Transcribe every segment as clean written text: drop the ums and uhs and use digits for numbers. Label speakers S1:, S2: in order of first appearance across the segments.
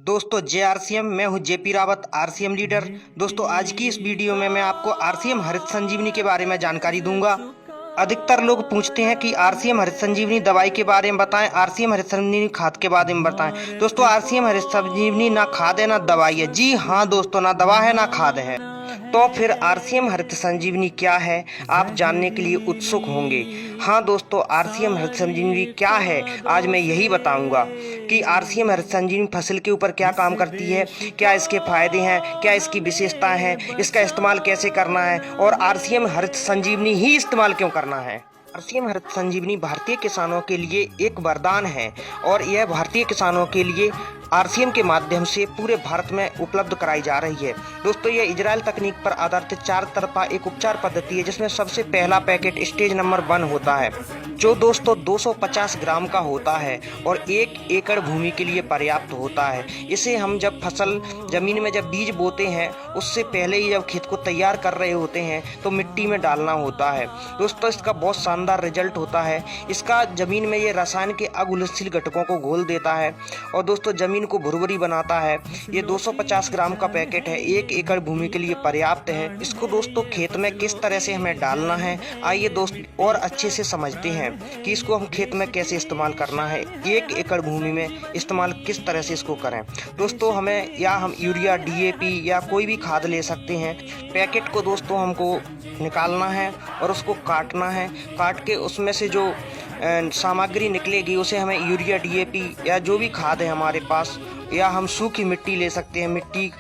S1: दोस्तों जय आरसीएम। मैं हूं जेपी रावत, आरसीएम लीडर। दोस्तों आज की इस वीडियो में मैं आपको आरसीएम हरित संजीवनी के बारे में जानकारी दूंगा। अधिकतर लोग पूछते हैं कि आरसीएम हरित संजीवनी दवाई के बारे में बताएं, आरसीएम हरित संजीवनी खाद के बारे में बताएं। दोस्तों आरसीएम हरित संजीवनी ना खाद है ना दवाई है। जी हाँ दोस्तों, ना दवा है ना खाद है। तो फिर आरसीएम हरित संजीवनी क्या है, आप जानने के लिए उत्सुक होंगे। हाँ दोस्तों, आरसीएम हरित संजीवनी क्या है आज मैं यही बताऊंगा कि आरसीएम हरित संजीवनी फसल के ऊपर क्या काम करती है, क्या इसके फायदे हैं, क्या इसकी विशेषताएं हैं, इसका इस्तेमाल कैसे करना है और आरसीएम हरित संजीवनी ही इस्तेमाल क्यों करना है। आरसीएम हरित संजीवनी भारतीय किसानों के लिए एक वरदान है और यह भारतीय किसानों के लिए आरसीएम के माध्यम से पूरे भारत में उपलब्ध कराई जा रही है। दोस्तों यह इजराइल तकनीक पर आधारित 4 तरफा एक उपचार पद्धति है जिसमें सबसे पहला पैकेट स्टेज नंबर 1 होता है, जो दोस्तों 250 ग्राम का होता है और 1 एकड़ भूमि के लिए पर्याप्त होता है। इसे हम जब फसल जमीन में जब बीज बोते हैं उससे पहले ही जब खेत को तैयार कर रहे होते हैं तो मिट्टी में डालना होता है। दोस्तों इसका बहुत शानदार रिजल्ट होता है। इसका जमीन में ये रसायन के अघुलनशील घटकों को घोल देता है और दोस्तों जमीन को भुरभुरी बनाता है। ये 250 ग्राम का पैकेट है, 1 एकड़ भूमि के लिए पर्याप्त है। इसको दोस्तों खेत में किस तरह से हमें डालना है, आइए दोस्त और अच्छे से समझते हैं कि इसको हम खेत में कैसे इस्तेमाल करना है। 1 एकड़ भूमि में इस्तेमाल किस तरह से इसको करें। दोस्तों हम यूरिया, डीएपी या कोई भी खाद ले सकते हैं। पैकेट को दोस्तों हमको निकालना है और उसको काटना है। काट के उसमें से जो सामग्री निकलेगी उसे हमें यूरिया, डीएपी या जो भी खाद है हमारे पास, या हम सूखी मिट्टी ले सकते हैं। मिट्टी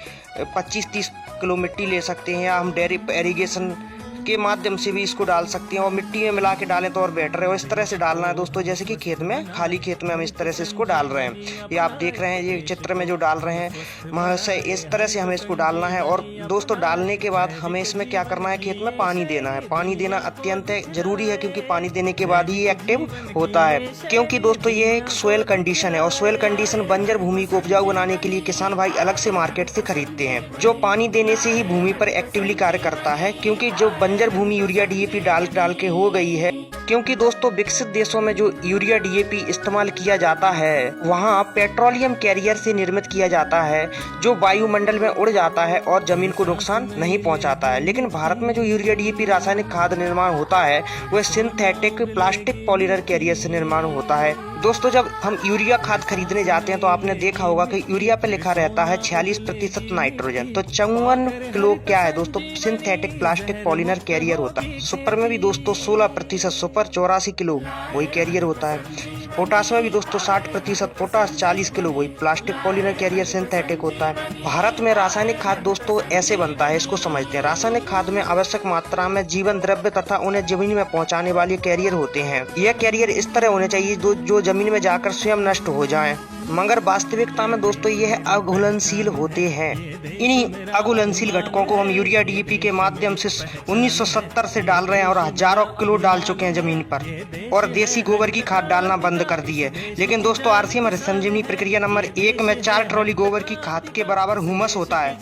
S1: 25-30 किलो मिट्टी ले सकते हैं या हम ड्रिप इरिगेशन के माध्यम से भी इसको डाल सकते हैं और मिट्टी में मिला के डालें तो और बेटर है। और इस तरह से डालना है दोस्तों, जैसे कि खेत में, खाली खेत में हम इस तरह से इसको डाल रहे हैं। ये आप देख रहे हैं, ये चित्र में जो डाल रहे हैं महाशय, इस तरह से हमें इसको डालना है। और दोस्तों डालने के बाद हमें इसमें क्या करना है, खेत में पानी देना है। पानी देना अत्यंत जरूरी है क्योंकि पानी देने के बाद ही ये एक्टिव होता है। क्योंकि दोस्तों ये एक सोयल कंडीशन है और सोयल कंडीशन बंजर भूमि को उपजाऊ बनाने के लिए किसान भाई अलग से मार्केट से खरीदते हैं, जो पानी देने से ही भूमि पर एक्टिवली कार्य करता है। क्योंकि जो बंजर भूमि यूरिया डीएपी डाल के हो गई है, क्योंकि दोस्तों विकसित देशों में जो यूरिया डीएपी इस्तेमाल किया जाता है वहाँ पेट्रोलियम कैरियर से निर्मित किया जाता है, जो वायुमंडल में उड़ जाता है और जमीन को नुकसान नहीं पहुँचाता है। लेकिन भारत में जो यूरिया डीएपी रासायनिक खाद निर्माण होता है वह सिंथेटिक प्लास्टिक पॉलीमर कैरियर से निर्माण होता है। दोस्तों जब हम यूरिया खाद खरीदने जाते हैं तो आपने देखा होगा कि यूरिया पे लिखा रहता है 46% नाइट्रोजन, तो 54 किलो क्या है दोस्तों, सिंथेटिक प्लास्टिक पॉलीमर कैरियर होता है। सुपर में भी दोस्तों 16% सुपर, 84 किलो वही कैरियर होता है। पोटास में भी दोस्तों 60% पोटास, 40 किलो वही प्लास्टिक पॉलीमर कैरियर सिंथेटिक होता है। भारत में रासायनिक खाद दोस्तों ऐसे बनता है, इसको समझते हैं। रासायनिक खाद में आवश्यक मात्रा में जीवन द्रव्य तथा उन्हें जमीन में पहुंचाने वाले कैरियर होते हैं। यह कैरियर इस तरह होने चाहिए जो जमीन में जाकर स्वयं नष्ट हो जाएं, मगर वास्तविकता में दोस्तों यह अघुलनशील होते हैं। इन्हीं अघुलनशील घटकों को हम यूरिया डीएपी के माध्यम से 1970 से डाल रहे हैं और हजारों किलो डाल चुके हैं जमीन पर, और देसी गोबर की खाद डालना बंद कर दी है। लेकिन दोस्तों आरसीएम हरित संजीवनी प्रक्रिया नंबर 1 में 4 ट्रॉली गोबर की खाद के बराबर हुमस होता है,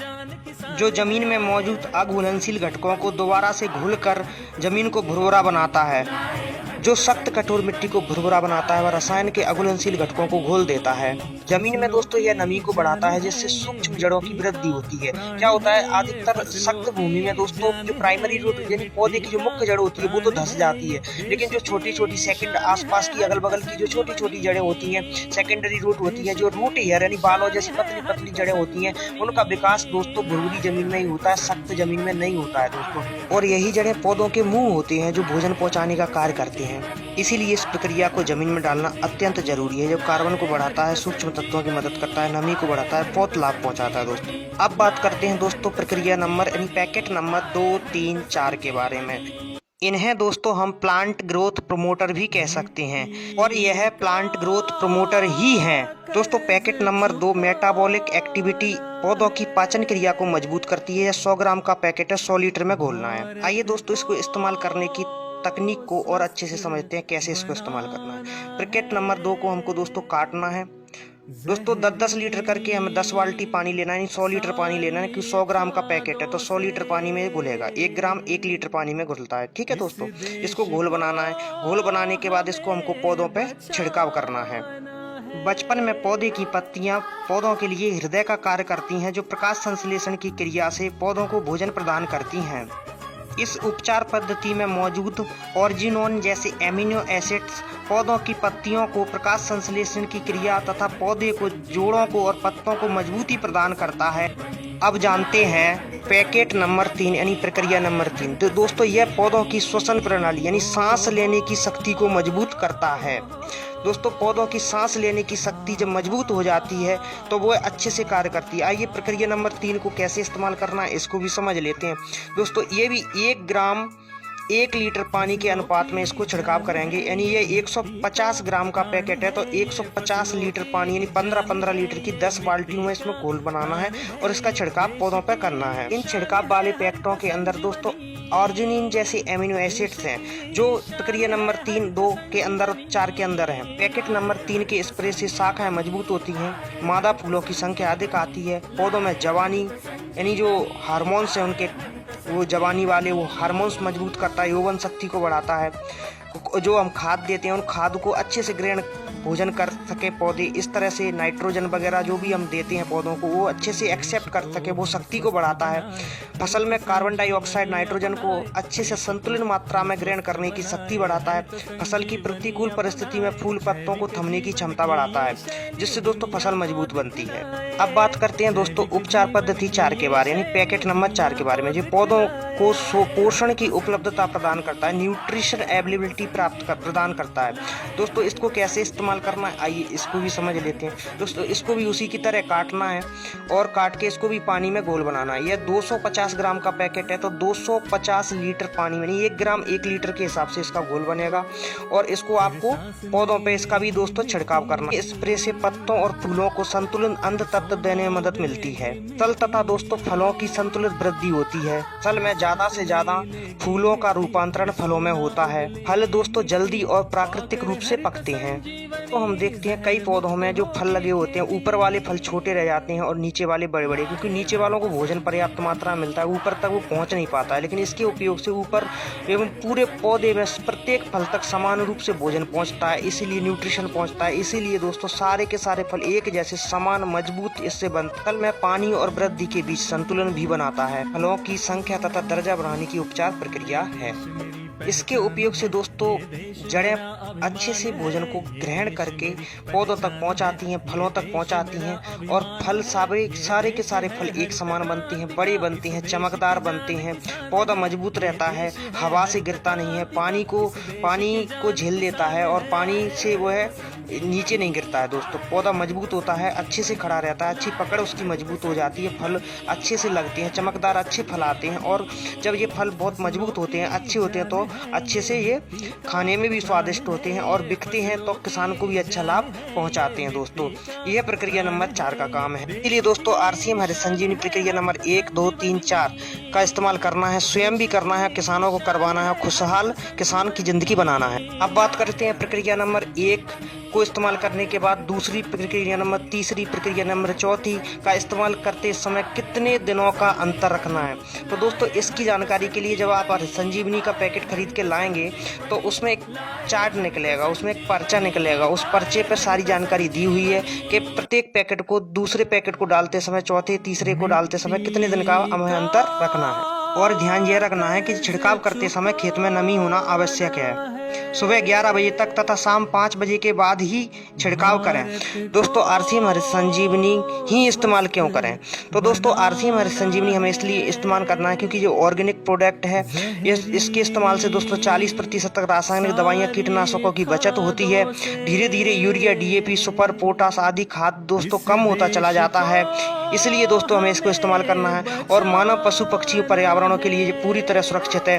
S1: जो जमीन में मौजूद अघुलनशील घटकों को दोबारा से घुलकर जमीन को भुरभुरा बनाता है। जो सख्त कठोर मिट्टी को भुरभुरा बनाता है वह रसायन के अघुलनशील घटकों को घोल देता है। जमीन में दोस्तों यह नमी को बढ़ाता है जिससे सूक्ष्म जड़ों की वृद्धि होती है। क्या होता है, अधिकतर सख्त भूमि में दोस्तों जो प्राइमरी रूट यानी पौधे की जो मुख्य जड़ होती है वो तो धंस जाती है, लेकिन जो छोटी छोटी सेकंड आसपास की अगल बगल की जो छोटी छोटी जड़ें होती हैं, सेकेंडरी रूट होती है, जो रूट हेयर यानी बालों जैसी पतली पतली जड़ें होती हैं, उनका विकास दोस्तों भुरभुरी जमीन में ही होता है, सख्त जमीन में नहीं होता है दोस्तों। और यही जड़ें पौधों के मुंह होते हैं जो भोजन पहुंचाने का कार्य करते हैं। इसीलिए इस प्रक्रिया को जमीन में डालना अत्यंत जरूरी है, जो कार्बन को बढ़ाता है, सूक्ष्म तत्वों की मदद करता है, नमी को बढ़ाता है, बहुत लाभ पहुंचाता है दोस्तों। अब बात करते हैं दोस्तों प्रक्रिया नंबर यानी पैकेट नंबर 2, 3, 4 के बारे में। इन्हें दोस्तों हम प्लांट ग्रोथ प्रमोटर भी कह सकते हैं और यह प्लांट ग्रोथ प्रमोटर ही हैं। दोस्तों पैकेट नंबर 2 मेटाबॉलिक एक्टिविटी पौधों की पाचन क्रिया को मजबूत करती है। 100 ग्राम का पैकेट है, 100 लीटर में घोलना है। आइए दोस्तों इसको इस्तेमाल करने की तकनीक को और अच्छे से समझते हैं, कैसे इसको इस्तेमाल करना है। पैकेट नंबर 2 को हमको दोस्तों काटना है। दोस्तों 10-10 लीटर करके हमें 10 बाल्टी पानी लेना है, 100 लीटर पानी लेना है, क्योंकि 100 ग्राम का पैकेट है तो 100 लीटर पानी में घुलेगा। 1 ग्राम 1 लीटर पानी में घुलता है। ठीक है दोस्तों, इसको घोल बनाना है। घोल बनाने के बाद इसको हमको पौधों पे छिड़काव करना है। बचपन में पौधे की पत्तियां पौधों के लिए हृदय का कार्य करती हैं, जो प्रकाश संश्लेषण की क्रिया से पौधों को भोजन प्रदान करती हैं। इस उपचार पद्धति में मौजूद ऑर्जिनोन जैसे एमिनो एसिड्स पौधों की पत्तियों को प्रकाश संश्लेषण की क्रिया तथा पौधे को जोड़ों को और पत्तों को मजबूती प्रदान करता है। अब जानते हैं पैकेट नंबर 3 यानी प्रक्रिया नंबर 3। तो दोस्तों यह पौधों की श्वसन प्रणाली यानी सांस लेने की शक्ति को मजबूत करता है। दोस्तों पौधों की सांस लेने की शक्ति जब मजबूत हो जाती है तो वो अच्छे से कार्य करती है। आइए प्रक्रिया नंबर 3 को कैसे इस्तेमाल करना है इसको भी समझ लेते हैं। दोस्तों ये भी 1 ग्राम 1 लीटर पानी के अनुपात में इसको छिड़काव करेंगे, यानी ये 150 ग्राम का पैकेट है तो 150 लीटर पानी यानी 15-15 लीटर की 10 बाल्टियों में इसमें घोल बनाना है और इसका छिड़काव पौधों पर करना है। इन छिड़काव वाले पैकेटों के अंदर दोस्तों ऑर्जिनिन जैसे एमिनो एसिड्स हैं, जो प्रक्रिया नंबर 3, 2 के अंदर 4 के अंदर हैं। पैकेट नंबर 3 के स्प्रे से शाखाएं मजबूत होती हैं, मादा फूलों की संख्या अधिक आती है, पौधों में जवानी यानी जो हार्मोन्स हैं उनके वो जवानी वाले वो हार्मोन्स मजबूत करता है, यौवन शक्ति को बढ़ाता है। जो हम खाद देते हैं उन खाद को अच्छे से ग्रहण भोजन कर सके पौधे, इस तरह से नाइट्रोजन वगैरह जो भी हम देते हैं पौधों को वो अच्छे से एक्सेप्ट कर सके, वो शक्ति को बढ़ाता है। फसल में कार्बन डाइऑक्साइड नाइट्रोजन को अच्छे से संतुलित मात्रा में ग्रहण करने की शक्ति बढ़ाता है। फसल की प्रतिकूल परिस्थिति में फूल पत्तों को थमने की क्षमता बढ़ाता है, जिससे दोस्तों फसल मजबूत बनती है। अब बात करते हैं दोस्तों उपचार पद्धति 4 के बारे यानी पैकेट नंबर 4 के बारे में, जो पौधों को पोषण की उपलब्धता प्रदान करता है, न्यूट्रिशन एबिलिटी प्रदान करता है। दोस्तों इसको कैसे इस्तेमाल करना है आइए इसको भी समझ लेते हैं। दोस्तों इसको भी उसी की तरह काटना है और काट के इसको भी पानी में घोल बनाना है। यह 250 ग्राम का पैकेट है तो 250 लीटर पानी में 1 ग्राम 1 लीटर के हिसाब से इसका घोल बनेगा और इसको आपको पौधों पे इसका भी दोस्तों छिड़काव करना है। स्प्रे से पत्तों और फूलों को संतुलित अंध तत्व देने में मदद मिलती है। फल तथा दोस्तों फलों की संतुलित वृद्धि होती है। फल में ज्यादा से ज्यादा फूलों का रूपांतरण फलों में होता है। फल दोस्तों जल्दी और प्राकृतिक रूप से पकते हैं। तो हम देखते हैं कई पौधों में जो फल लगे होते हैं ऊपर वाले फल छोटे रह जाते हैं और नीचे वाले बड़े बड़े, क्योंकि नीचे वालों को भोजन पर्याप्त मात्रा में मिलता है, ऊपर तक वो पहुंच नहीं पाता है। लेकिन इसके उपयोग से ऊपर एवं पूरे पौधे में प्रत्येक फल तक समान रूप से भोजन पहुंचता है, इसीलिए न्यूट्रिशन पहुंचता है। इसीलिए दोस्तों सारे के सारे फल एक जैसे समान मजबूत इससे बनते। फल में पानी और वृद्धि के बीच संतुलन भी बनाता है। फलों की संख्या तथा दर्जा बढ़ाने की उपचार प्रक्रिया है। इसके उपयोग से दोस्तों जड़ें अच्छे से भोजन को ग्रहण करके पौधों तक पहुंचाती हैं, फलों तक पहुंचाती हैं और फल सारे के सारे फल एक समान बनते हैं, बड़े बनते हैं, चमकदार बनते हैं। पौधा मजबूत रहता है, हवा से गिरता नहीं है, पानी को झेल लेता है और पानी से वो है नीचे नहीं गिरता है। दोस्तों पौधा मजबूत होता है, अच्छे से खड़ा रहता है, अच्छी पकड़ उसकी मजबूत हो जाती है, फल अच्छे से लगते हैं, चमकदार अच्छे फल आते हैं। और जब ये फल बहुत मजबूत होते हैं, अच्छे होते हैं तो अच्छे से ये खाने में भी स्वादिष्ट होते हैं और बिकते हैं तो किसान को भी अच्छा लाभ पहुंचाते हैं। दोस्तों यह प्रक्रिया नंबर 4 का काम है। इसलिए दोस्तों आरसीएम हरित संजीवनी प्रक्रिया नंबर 1, 2, 3, 4 का इस्तेमाल करना है, स्वयं भी करना है, किसानों को करवाना है, खुशहाल किसान की जिंदगी बनाना है। अब बात करते हैं प्रक्रिया नंबर 1 को इस्तेमाल करने के बाद दूसरी प्रक्रिया नंबर, तीसरी प्रक्रिया नंबर, चौथी का इस्तेमाल करते समय कितने दिनों का अंतर रखना है। तो दोस्तों इसकी जानकारी के लिए जब आप हरित संजीवनी का पैकेट खरीद के लाएंगे तो उसमें एक चार्ट निकलेगा, उसमें एक पर्चा निकलेगा। उस पर्चे पर सारी जानकारी दी हुई है कि प्रत्येक पैकेट को दूसरे पैकेट को डालते समय, चौथे तीसरे को डालते समय कितने दिन का हमें अंतर रखना है। और ध्यान यह रखना है कि छिड़काव करते समय खेत में नमी होना आवश्यक है। सुबह 11 बजे तक तथा शाम 5 बजे के बाद ही छिड़काव करें। दोस्तों आरसीएम हरित संजीवनी ही इस्तेमाल क्यों करें? तो दोस्तों आरसीएम हरित संजीवनी हमें इसलिए इस्तेमाल करना है क्योंकि जो ऑर्गेनिक प्रोडक्ट है इसके इस्तेमाल से दोस्तों 40% तक रासायनिक दवाइयाँ, कीटनाशकों की बचत होती है। धीरे धीरे यूरिया, डीएपी, सुपर, पोटास आदि खाद दोस्तों कम होता चला जाता है। इसलिए दोस्तों हमें इसको इस्तेमाल करना है और मानव, पशु, पक्षी, पर्यावरणों के लिए ये पूरी तरह सुरक्षित है।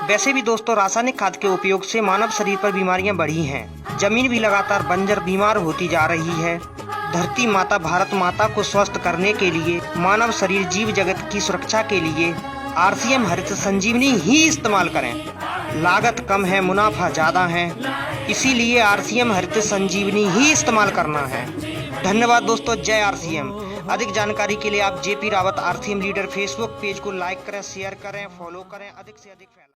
S1: वैसे भी दोस्तों रासायनिक खाद के उपयोग से मानव शरीर पर बीमारियां बढ़ी हैं। जमीन भी लगातार बंजर, बीमार होती जा रही है। धरती माता, भारत माता को स्वस्थ करने के लिए, मानव शरीर, जीव जगत की सुरक्षा के लिए आरसीएम हरित संजीवनी ही इस्तेमाल करें। लागत कम है, मुनाफा ज्यादा है, इसीलिए आरसीएम हरित संजीवनी ही इस्तेमाल करना है। धन्यवाद दोस्तों, जय आरसीएम। अधिक जानकारी के लिए आप JP Rawat RCM leader Facebook page को लाइक करें, शेयर करें, फॉलो करें, अधिक से अधिक फैलाएं।